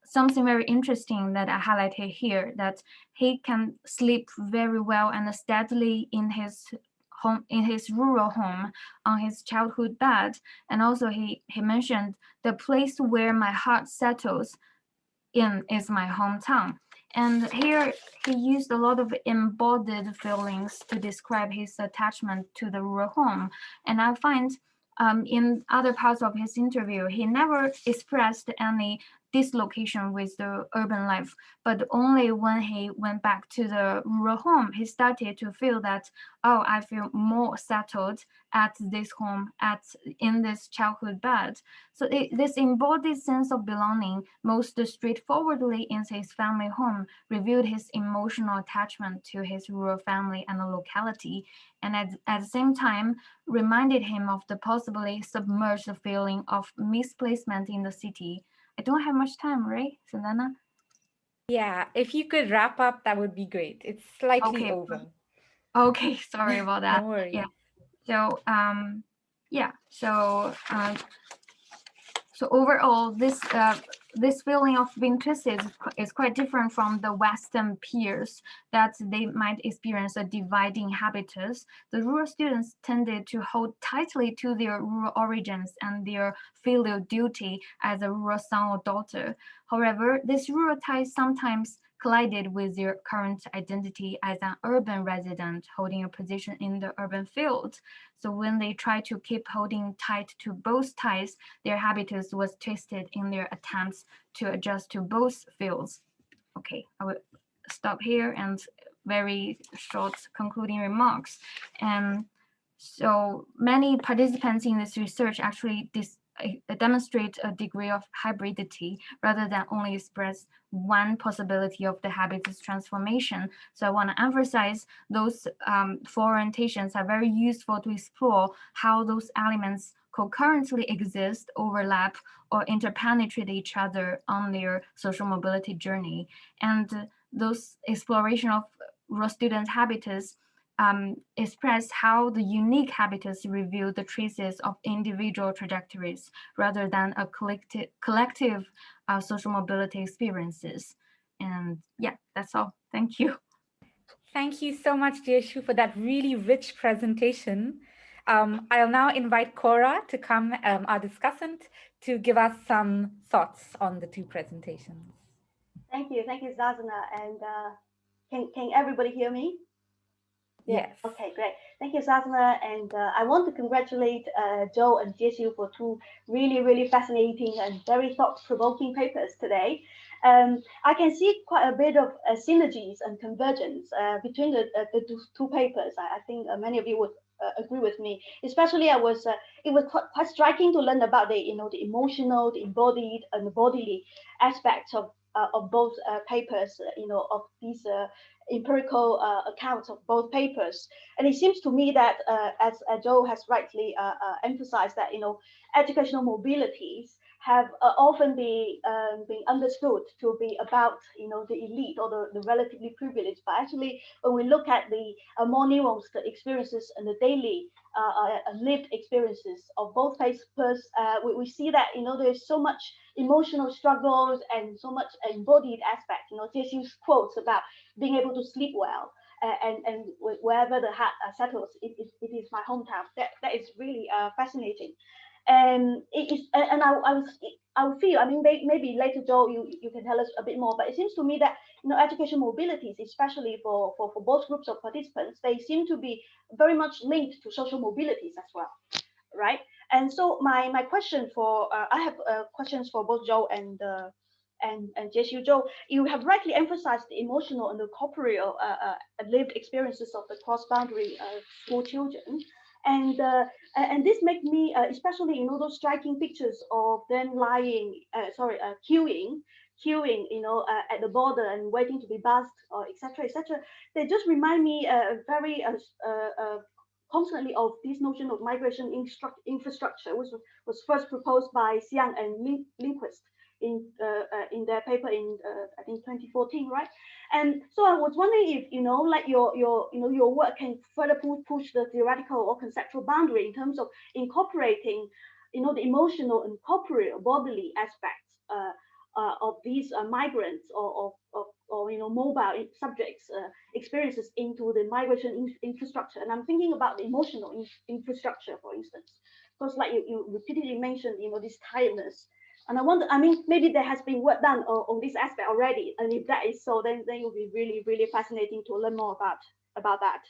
something very interesting that I highlighted here, that he can sleep very well and steadily in his home, in his rural home, on his childhood bed. And also he mentioned the place where my heart settles in is my hometown. And here he used a lot of embodied feelings to describe his attachment to the rural home. And I find in other parts of his interview, he never expressed any dislocation with the urban life, but only when he went back to the rural home, he started to feel that, oh, I feel more settled at this home, in this childhood bed. So this embodied sense of belonging most straightforwardly in his family home revealed his emotional attachment to his rural family and the locality, and at the same time reminded him of the possibly submerged feeling of misplacement in the city. I don't have much time, right, Savannah? Yeah, if you could wrap up, that would be great. It's slightly Okay, over. okay, sorry about that. No worries. Yeah. So yeah. So overall, this feeling of being twisted is quite different from the Western peers that they might experience a dividing habitus. The rural students tended to hold tightly to their rural origins and their filial duty as a rural son or daughter. However, this rural ties sometimes collided with their current identity as an urban resident holding a position in the urban field. So when they try to keep holding tight to both ties, their habitus was twisted in their attempts to adjust to both fields. Okay, I will stop here and very short concluding remarks. And so many participants in this research actually demonstrate a degree of hybridity rather than only express one possibility of the habitus transformation. So I want to emphasize those four orientations are very useful to explore how those elements concurrently exist, overlap, or interpenetrate each other on their social mobility journey. And those exploration of rural student habitus express how the unique habitus reveal the traces of individual trajectories rather than a collective social mobility experiences. And yeah, that's all. Thank you. Thank you so much, Jiexiu, for that really rich presentation. I'll now invite Cora to come, our discussant, to give us some thoughts on the two presentations. Thank you, Zazana. And can everybody hear me? Yeah. Yes. Okay, great. Thank you, Zazana. And I want to congratulate Joe and Jiexiu for two really fascinating and very thought-provoking papers today. I can see quite a bit of synergies and convergence between the two papers. I think many of you would agree with me. Especially, it was quite striking to learn about the the emotional, the embodied, and the bodily aspects of both papers. Of these empirical accounts of both papers. And it seems to me that, as Joe has rightly emphasized, that educational mobilities have often been understood to be about the elite or the relatively privileged. But actually, when we look at the more nuanced experiences and the daily lived experiences of both papers, we see that there's so much emotional struggles and so much embodied aspect. Jiexiu's quotes about being able to sleep well and wherever the heart settles, it is my hometown. That is really fascinating. And it is, and I would feel. I mean, maybe later, Joe, you can tell us a bit more. But it seems to me that education mobilities, especially for both groups of participants, they seem to be very much linked to social mobilities as well, right? And so my question for I have questions for both Joe and Jiexiu. Joe, you have rightly emphasized the emotional and the corporeal lived experiences of the cross-boundary school children, and this makes me especially those striking pictures of them lying, queuing, at the border and waiting to be bussed, or etc. etc. They just remind me very constantly of this notion of migration infrastructure, which was first proposed by Xiang and Lindquist in their paper in I think 2014, right? And so I was wondering if like your work can further push the theoretical or conceptual boundary in terms of incorporating the emotional and corporeal bodily aspects of these migrants or mobile subjects experiences into the migration infrastructure. And I'm thinking about the emotional infrastructure, for instance, because like you repeatedly mentioned this tiredness And I wonder, I mean, maybe there has been work done on this aspect already. And if that is so, then it will be really, really fascinating to learn more about that.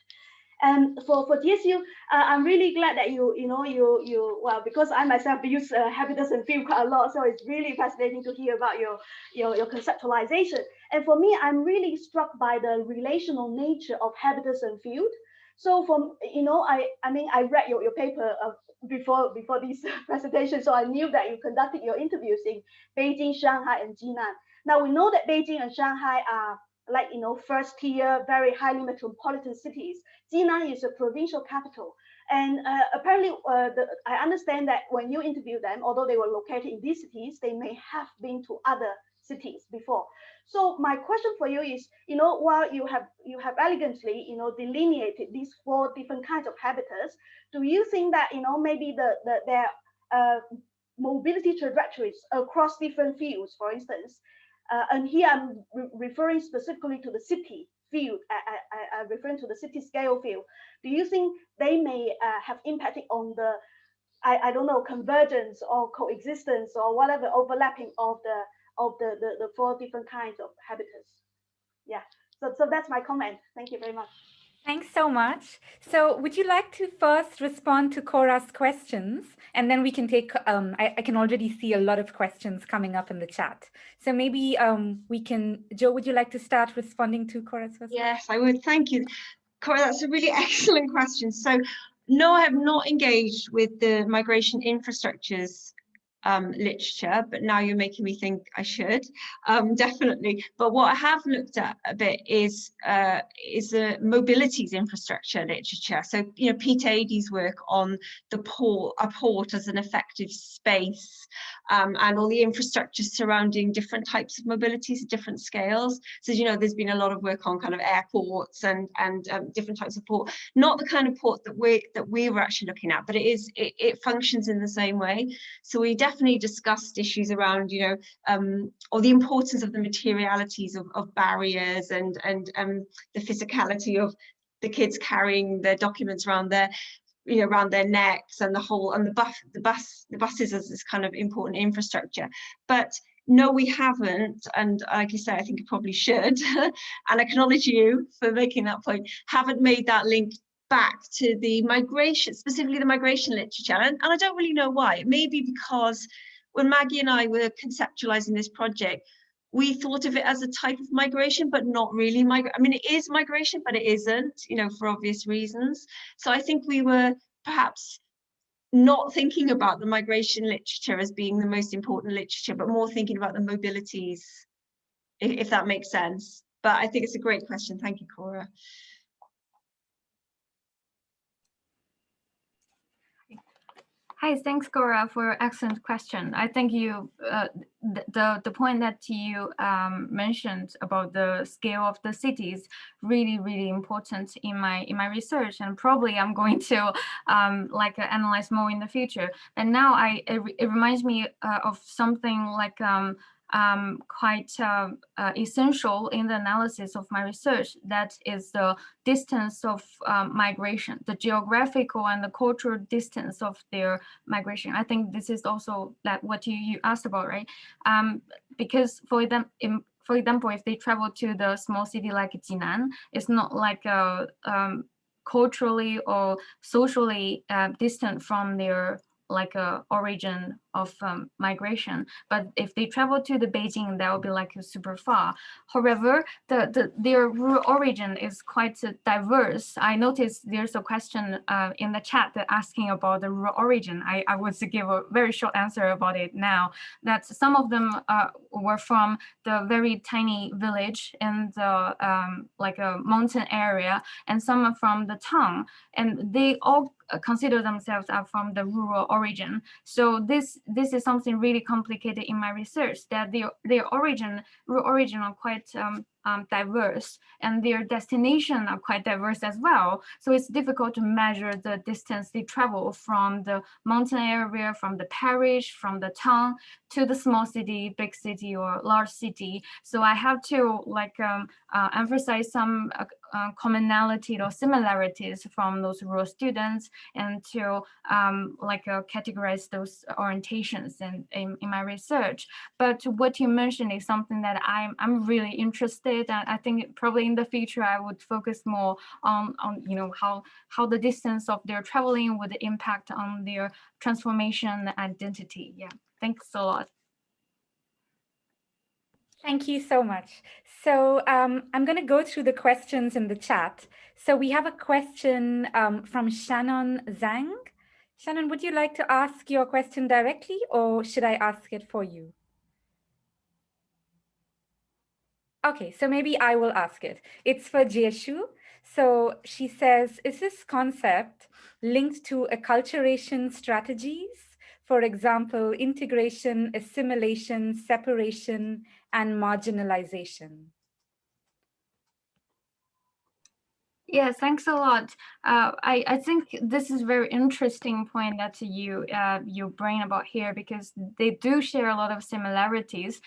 And for Jiexiu, I'm really glad that you well, because I myself use habitus and field quite a lot, so it's really fascinating to hear about your conceptualization. And for me, I'm really struck by the relational nature of habitus and field. So from I mean, I read your paper before this presentation, so I knew that you conducted your interviews in Beijing, Shanghai, and Jinan. Now we know that Beijing and Shanghai are like first tier, very highly metropolitan cities. Jinan is a provincial capital, and apparently I understand that when you interview them, although they were located in these cities, they may have been to other cities before. So my question for you is, while you have elegantly delineated these 4 different kinds of habitats, do you think that maybe their mobility trajectories across different fields, for instance, and here I'm referring specifically to the city field, referring to the city scale field. Do you think they may have impacted on the, I don't know, convergence or coexistence or whatever overlapping of the 4 different kinds of habitats? Yeah, so that's my comment. Thank you very much. Thanks so much. So would you like to first respond to Cora's questions? And then we can take, I can already see a lot of questions coming up in the chat. So maybe we can, Joe, would you like to start responding to Cora's first? Yes, I would. Thank you. Cora, that's a really excellent question. So no, I have not engaged with the migration infrastructures literature, but now you're making me think I should, definitely. But what I have looked at a bit is the mobilities infrastructure literature. So Peter Adie's work on a port as an effective space, and all the infrastructure surrounding different types of mobilities at different scales. So there's been a lot of work on kind of airports and different types of port. Not the kind of port that we were actually looking at, but it functions in the same way. So we definitely discussed issues around, or the importance of the materialities of barriers and the physicality of the kids carrying their documents around their necks, and the buses as this kind of important infrastructure. But no, we haven't, and like I said, I think I probably should, and acknowledge you for making that point, haven't made that link back to the migration, specifically the migration literature. And I don't really know why. It may be because when Maggie and I were conceptualizing this project, we thought of it as a type of migration, but not really I mean, it is migration, but it isn't, for obvious reasons. So I think we were perhaps not thinking about the migration literature as being the most important literature, but more thinking about the mobilities, if that makes sense. But I think it's a great question. Thank you, Cora. Hi, thanks, Cora, for excellent question. I think you the point that you mentioned about the scale of the cities really important in my research, and probably I'm going to analyze more in the future. And now it reminds me of something like quite essential in the analysis of my research. That is the distance of migration, the geographical and the cultural distance of their migration. I think this is also what you asked about, right? Because for example, if they travel to the small city like Jinan, it's not like a culturally or socially distant from their origin of migration. But if they travel to the Beijing, that will be super far. However, their rural origin is quite diverse. I noticed there's a question in the chat that asking about the rural origin. I would give a very short answer about it now, that some of them were from the very tiny village in the a mountain area, and some are from the town, and they all consider themselves are from the rural origin. So this is something really complicated in my research, that their rural origin are quite diverse, and their destination are quite diverse as well. So it's difficult to measure the distance they travel from the mountain area, from the parish, from the town to the small city, big city, or large city. So I have to emphasize some commonality or similarities from those rural students, and to categorize those orientations in my research. But what you mentioned is something that I'm really interested, and I think probably in the future I would focus more on how the distance of their traveling would impact on their transformation identity. Yeah, thanks a lot. Thank you so much. So I'm going to go through the questions in the chat. So we have a question from Shannon Zhang. Shannon, would you like to ask your question directly, or should I ask it for you? Okay, so maybe I will ask it. It's for Jiexiu. So she says, is this concept linked to acculturation strategies? For example, integration, assimilation, separation, and marginalization? Yeah, thanks a lot. I think this is a very interesting point that you bring about here, because they do share a lot of similarities.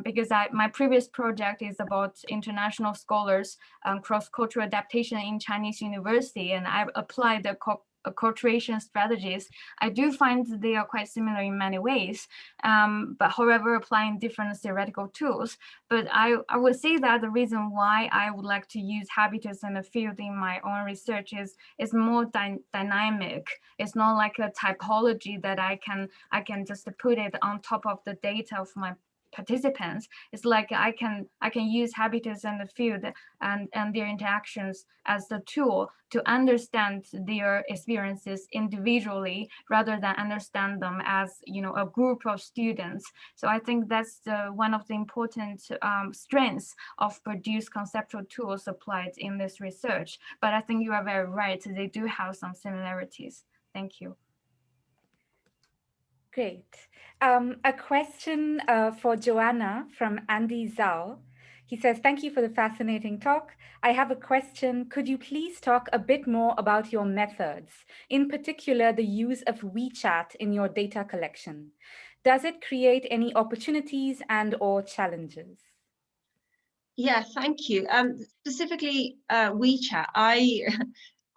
Because my previous project is about international scholars cross-cultural adaptation in Chinese university, and I applied the acculturation strategies. I do find they are quite similar in many ways, but however, applying different theoretical tools. But I would say that the reason why I would like to use habitus in the field in my own research is more dynamic. It's not like a typology that I can just put it on top of the data of my participants. It's like I can use habitus in the field and their interactions as the tool to understand their experiences individually, rather than understand them as a group of students. So I think that's one of the important strengths of produced conceptual tools applied in this research. But I think you are very right, they do have some similarities. Thank you. Great. A question for Johanna from Andy Zhao. He says, thank you for the fascinating talk. I have a question. Could you please talk a bit more about your methods, in particular the use of WeChat in your data collection? Does it create any opportunities and/or challenges? Yeah, thank you. Specifically, WeChat,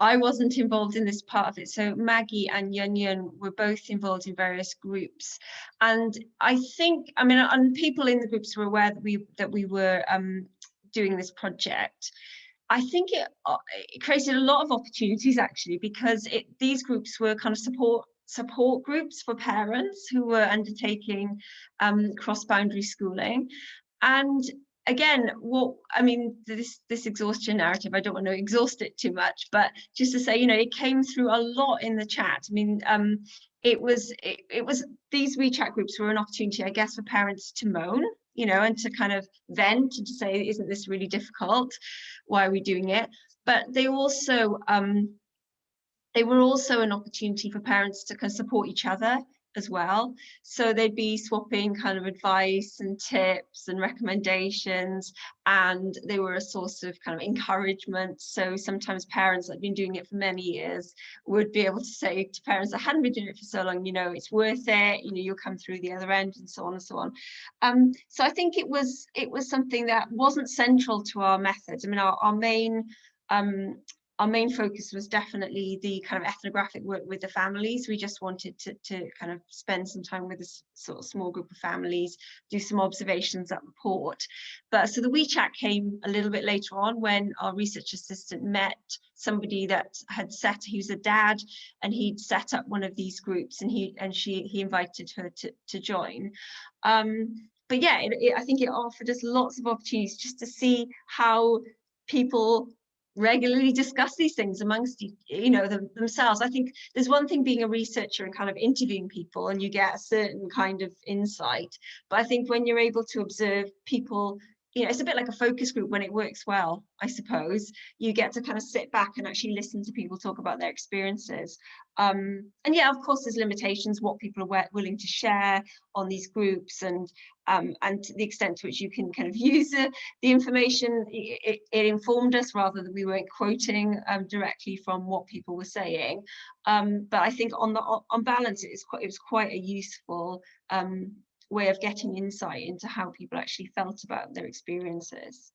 I wasn't involved in this part of it. So Maggie and Yun were both involved in various groups. And I think, and people in the groups were aware that we were doing this project. I think it created a lot of opportunities, actually, because these groups were kind of support groups for parents who were undertaking cross-boundary schooling. And again, this exhaustion narrative, I don't want to exhaust it too much, but just to say, it came through a lot in the chat. It was these WeChat groups were an opportunity, I guess, for parents to moan, and to kind of vent and to say, isn't this really difficult? Why are we doing it? But they also they were also an opportunity for parents to kind of support each other as well. So they'd be swapping kind of advice and tips and recommendations, and they were a source of kind of encouragement. So sometimes parents that had been doing it for many years would be able to say to parents that hadn't been doing it for so long, it's worth it, you'll come through the other end, and so on and so on. So I think it was something that wasn't central to our methods. Our main focus was definitely the kind of ethnographic work with the families. We just wanted to kind of spend some time with a sort of small group of families, do some observations at report. But so the WeChat came a little bit later on, when our research assistant met somebody that he was a dad, and he'd set up one of these groups, and he invited her to join. But yeah, I think it offered us lots of opportunities just to see how people regularly discuss these things amongst themselves. I think there's one thing being a researcher and kind of interviewing people, and you get a certain kind of insight, but I think when you're able to observe people you know, it's a bit like a focus group when it works well, I suppose. You get to kind of sit back and actually listen to people talk about their experiences. And yeah, of course, there's limitations, what people are willing to share on these groups, and to the extent to which you can kind of use the information. It informed us rather than we weren't quoting directly from what people were saying. But I think on balance, it was quite a useful way of getting insight into how people actually felt about their experiences.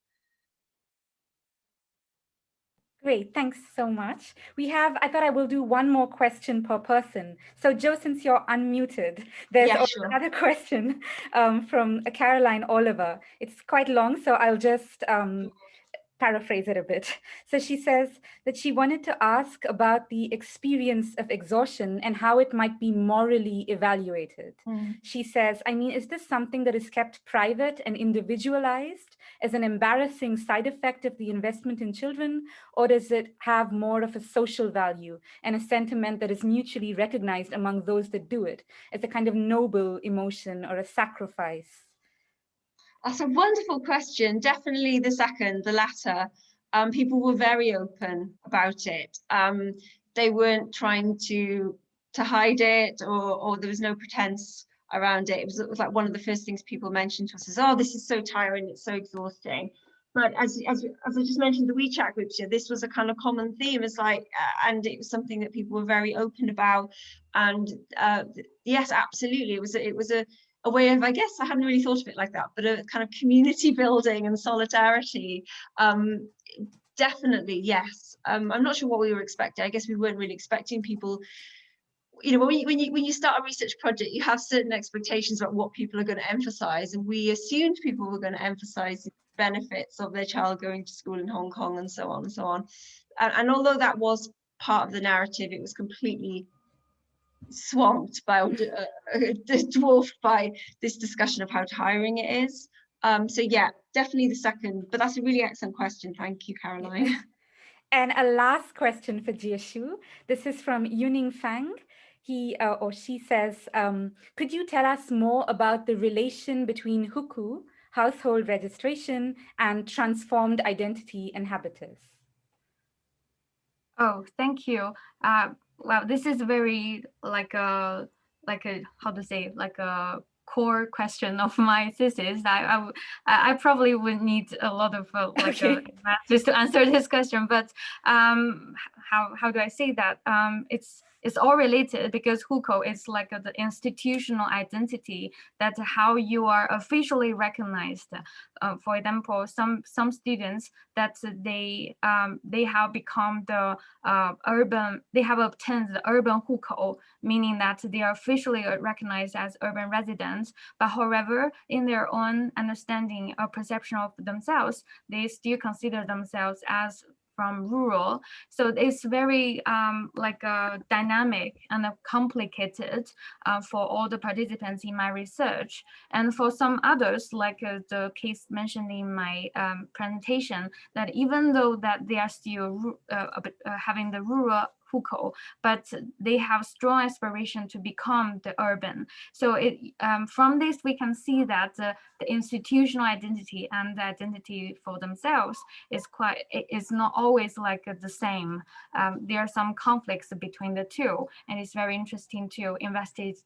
Great, thanks so much. I thought I will do one more question per person. So Joe, since you're unmuted, there's Yeah, also sure. another question from Caroline Oliver. It's quite long, so I'll just paraphrase it a bit. So she says that she wanted to ask about the experience of exhaustion and how it might be morally evaluated. She says, I mean, is this something that is kept private and individualized as an embarrassing side effect of the investment in children, or does it have more of a social value and a sentiment that is mutually recognized among those that do it as a kind of noble emotion or a sacrifice? That's a wonderful question. Definitely the latter. People were very open about it. They weren't trying to hide it, or there was no pretense around it. It was like one of the first things people mentioned to us is, oh, this is so tiring, it's so exhausting. But as I just mentioned, the WeChat groups, yeah, this was a kind of common theme. It's like, and it was something that people were very open about. And yes, absolutely, it was a way of, I guess I hadn't really thought of it like that, but a kind of community building and solidarity. Definitely, yes. I'm not sure what we were expecting. I guess we weren't really expecting people. You know, when you start a research project, you have certain expectations about what people are going to emphasize, and we assumed people were going to emphasize the benefits of their child going to school in Hong Kong and so on and so on. And although that was part of the narrative, it was completely swamped by dwarfed by this discussion of how tiring it is. So yeah, definitely the second, but that's a really excellent question. Thank you, Caroline. And a last question for Jiexiu. This is from Yuning Fang. He or she says, could you tell us more about the relation between hukou, household registration, and transformed identity and habitus? Oh, thank you. Well, this is very like a how to say, like a core question of my thesis. I probably would need a lot of just to answer this question. But how do I say that? It's all related, because hukou is like the institutional identity, that's how you are officially recognized. For example, some students that they have become the they have obtained the urban hukou, meaning that they are officially recognized as urban residents. But however, in their own understanding or perception of themselves, they still consider themselves as from rural. So it's very dynamic and complicated for all the participants in my research. And for some others, like the case mentioned in my presentation, that even though that they are still having the rural hukou, but they have strong aspiration to become the urban. So from this we can see that the institutional identity and the identity for themselves is not always like the same. There are some conflicts between the two, and it's very interesting to investigate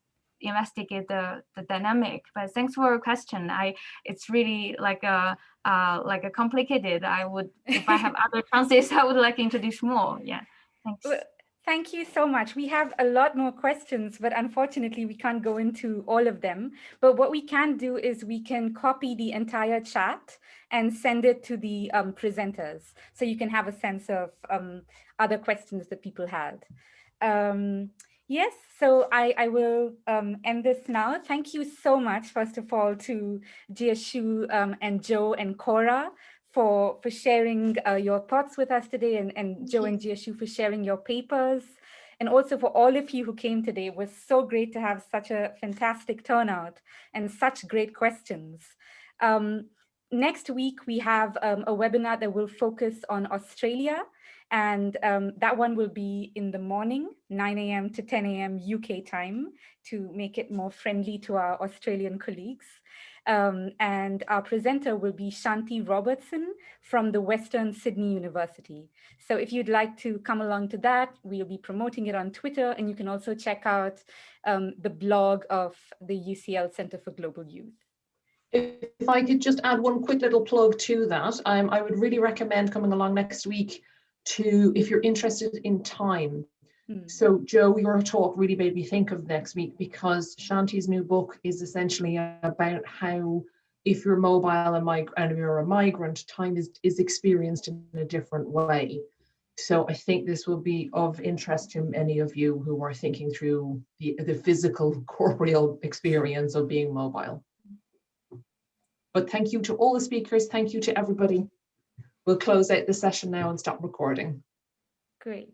the dynamic. But thanks for your question. It's really like a complicated. I would, if I have other chances, I would like to introduce more. Yeah, thanks. Well, thank you so much. We have a lot more questions, but unfortunately we can't go into all of them. But what we can do is we can copy the entire chat and send it to the presenters, so you can have a sense of other questions that people had. Yes, so I will end this now. Thank you so much, first of all, to Jiexiu and Joe and Cora for sharing your thoughts with us today, and Joe and Jiexiu for sharing your papers. And also for all of you who came today. It was so great to have such a fantastic turnout and such great questions. Next week, we have a webinar that will focus on Australia. And that one will be in the morning, 9 a.m. to 10 a.m. UK time, to make it more friendly to our Australian colleagues. And our presenter will be Shanti Robertson from the Western Sydney University. So if you'd like to come along to that, we'll be promoting it on Twitter, and you can also check out the blog of the UCL Center for Global Youth. If I could just add one quick little plug to that, I would really recommend coming along next week if you're interested in time. So Joe, your talk really made me think of next week, because Shanti's new book is essentially about how, if you're mobile and you're a migrant, time is experienced in a different way. So I think this will be of interest to many of you who are thinking through the physical, corporeal experience of being mobile. But thank you to all the speakers. Thank you to everybody. We'll close out the session now and stop recording. Great.